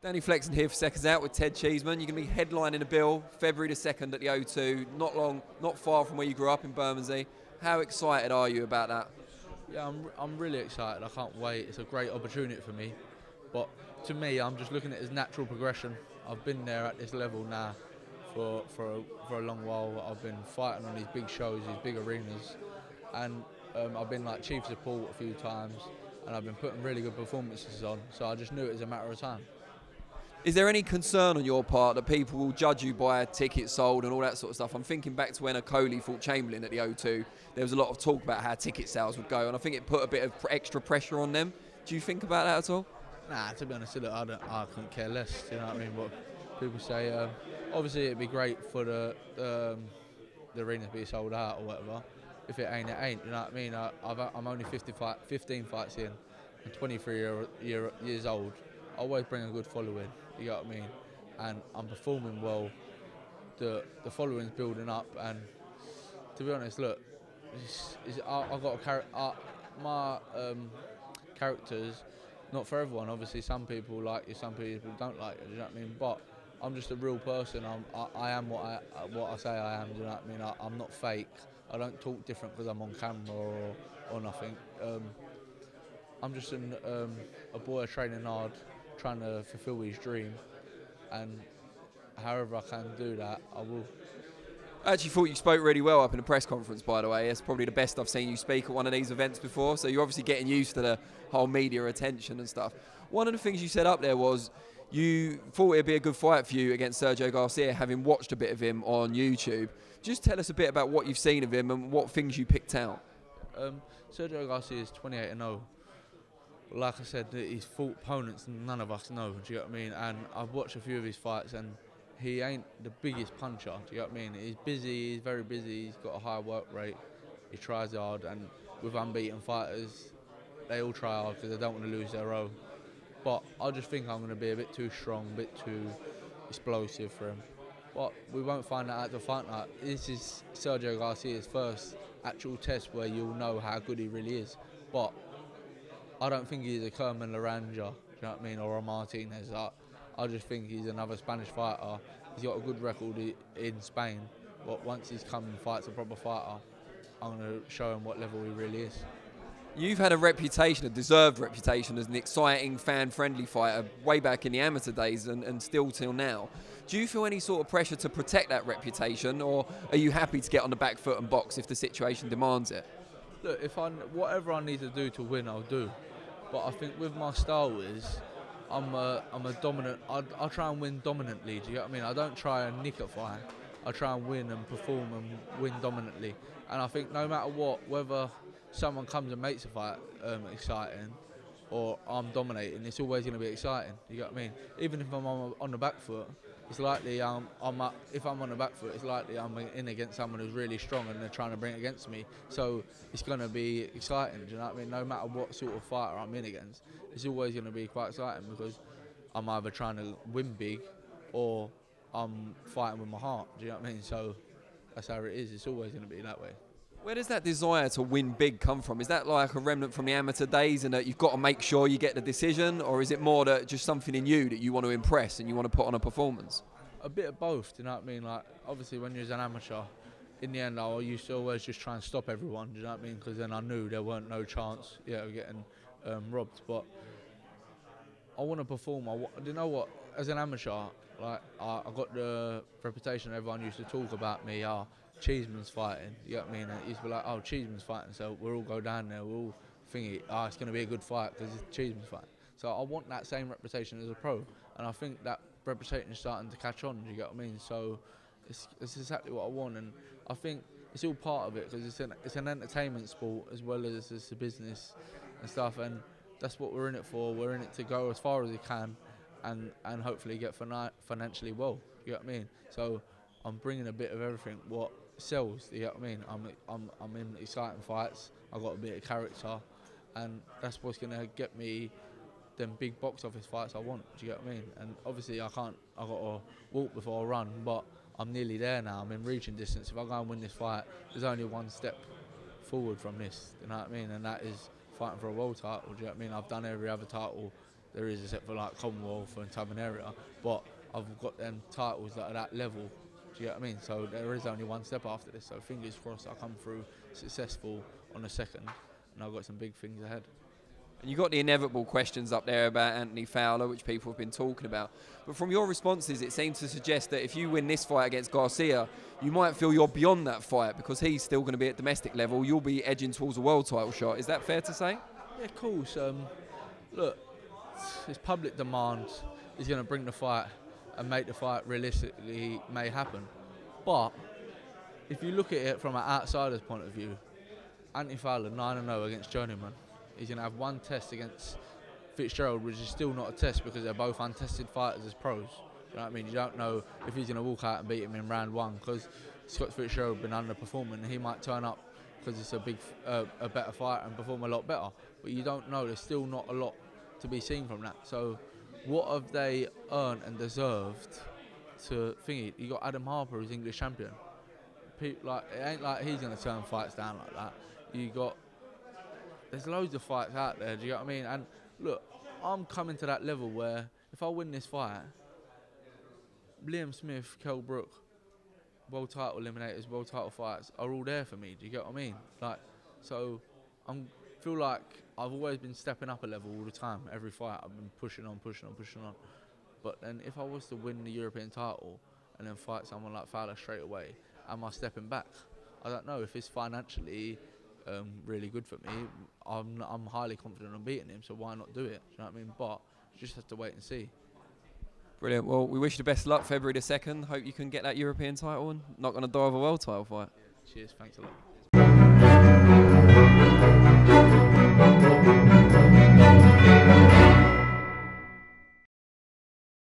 Danny Flexen here for Seconds Out with Ted Cheeseman. You're going to be headlining a bill February the 2nd at the O2, not far from where you grew up in Bermondsey. How excited are you about that? Yeah, I'm really excited. I can't wait. It's a great opportunity for me. But to me, I'm just looking at it as natural progression. I've been there at this level now for a long while. I've been fighting on these big shows, these big arenas, and I've been like chief support a few times, and I've been putting really good performances on. So I just knew it was a matter of time. Is there any concern on your part that people will judge you by tickets sold and all that sort of stuff? I'm thinking back to when Okoli fought Chamberlain at the O2. There was a lot of talk about how ticket sales would go, and I think it put a bit of extra pressure on them. Do you think about that at all? Nah, to be honest, I couldn't care less. You know what I mean? What people say. Obviously, it'd be great for the arena to be sold out or whatever. If it ain't, it ain't. You know what I mean? I'm only 15 fights in, and 23 years old. I always bring a good following. You know what I mean? And I'm performing well. The following's building up, and to be honest, look, I've got my characters. Not for everyone, obviously. Some people like you, some people don't like you. Do you know what I mean? But I'm just a real person. I am what I say I am. Do you know what I mean? I'm not fake. I don't talk different because I'm on camera or nothing. I'm just a boy training hard, trying to fulfil his dream, and however I can do that, I will. I actually thought you spoke really well up in the press conference, by the way. It's probably the best I've seen you speak at one of these events before, so you're obviously getting used to the whole media attention and stuff. One of the things you said up there was you thought it'd be a good fight for you against Sergio Garcia, having watched a bit of him on YouTube. Just tell us a bit about what you've seen of him and what things you picked out. Sergio Garcia is 28-0. Like I said, he's fought opponents none of us know, do you know what I mean? And I've watched a few of his fights, and he ain't the biggest puncher, do you know what I mean? He's busy, he's very busy, he's got a high work rate, he tries hard, and with unbeaten fighters, they all try hard because they don't want to lose their own. But I just think I'm going to be a bit too strong, a bit too explosive for him. But we won't find that out till fight night. This is Sergio Garcia's first actual test where you'll know how good he really is. But I don't think he's a Kerman Laranja, do you know what I mean, or a Martinez. I just think he's another Spanish fighter. He's got a good record in Spain, but once he's come and fights a proper fighter, I'm going to show him what level he really is. You've had a reputation, a deserved reputation, as an exciting, fan-friendly fighter way back in the amateur days and still till now. Do you feel any sort of pressure to protect that reputation, or are you happy to get on the back foot and box if the situation demands it? Look, whatever I need to do to win, I'll do. But I think with my style is, I'm a dominant. I try and win dominantly. Do you get what I mean? I don't try and nick a fight. I try and win and perform and win dominantly. And I think no matter what, whether someone comes and makes a fight exciting, or I'm dominating, it's always going to be exciting. You get what I mean? Even if I'm on the back foot, it's likely if I'm on the back foot, it's likely I'm in against someone who's really strong and they're trying to bring it against me. So it's going to be exciting. Do you know what I mean? No matter what sort of fighter I'm in against, it's always going to be quite exciting because I'm either trying to win big or I'm fighting with my heart. Do you know what I mean? So that's how it is. It's always going to be that way. Where does that desire to win big come from? Is that like a remnant from the amateur days and that you've got to make sure you get the decision, or is it more that just something in you that you want to impress and you want to put on a performance? A bit of both, do you know what I mean? Like, obviously when you're an amateur, in the end I used to always just try and stop everyone, do you know what I mean? Because then I knew there weren't no chance of getting robbed. But I want to perform. Do you know what? As an amateur, like I got the reputation everyone used to talk about me, Cheeseman's fighting, you know what I mean? And it used to be like, oh, Cheeseman's fighting, so we'll all go down there, we'll all think it's going to be a good fight because it's Cheeseman's fighting. So I want that same reputation as a pro, and I think that reputation is starting to catch on, do you get what I mean? So it's exactly what I want, and I think it's all part of it because it's an entertainment sport as well as it's a business and stuff, and that's what we're in it for. We're in it to go as far as we can and hopefully get financially well, you get what I mean? So I'm bringing a bit of everything what sells, you get what I mean? I'm in exciting fights, I've got a bit of character, and that's what's going to get me them big box office fights I want, do you get what I mean? And obviously I've got to walk before I run, but I'm nearly there now, I'm in reaching distance. If I go and win this fight, there's only one step forward from this, you know what I mean? And that is fighting for a world title, do you know what I mean? I've done every other title there is, except for like Commonwealth and Southern area. But I've got them titles that are that level. Do you get what I mean? So there is only one step after this. So fingers crossed I come through successful on the second, and I've got some big things ahead. And you got the inevitable questions up there about Anthony Fowler, which people have been talking about. But from your responses, it seems to suggest that if you win this fight against Garcia, you might feel you're beyond that fight because he's still going to be at domestic level. You'll be edging towards a world title shot. Is that fair to say? Yeah, of course. Look, it's public demand is going to bring the fight and make the fight realistically may happen. But if you look at it from an outsider's point of view, Anthony Fowler 9-0 against Journeyman. He's going to have one test against Fitzgerald, which is still not a test because they're both untested fighters as pros. You know what I mean? You don't know if he's going to walk out and beat him in round one because Scott Fitzgerald has been underperforming. He might turn up because it's a better fighter and perform a lot better. But you don't know. There's still not a lot to be seen from that. So what have they earned and deserved to thingy? You got Adam Harper, who's English champion. Like, it ain't like he's going to turn fights down like that. There's loads of fights out there, do you know what I mean? And look, I'm coming to that level where if I win this fight, Liam Smith, Kell Brook, world title eliminators, world title fights are all there for me, do you get what I mean? Like, so I feel like I've always been stepping up a level all the time. Every fight I've been pushing on. But then if I was to win the European title and then fight someone like Fowler straight away, am I stepping back? I don't know. If it's financially really good for me, I'm highly confident on beating him, so why not do it? Do you know what I mean? But you just have to wait and see. Brilliant. Well, we wish you the best luck February the 2nd. Hope you can get that European title and not going to die of a world title fight. Cheers. Thanks a lot.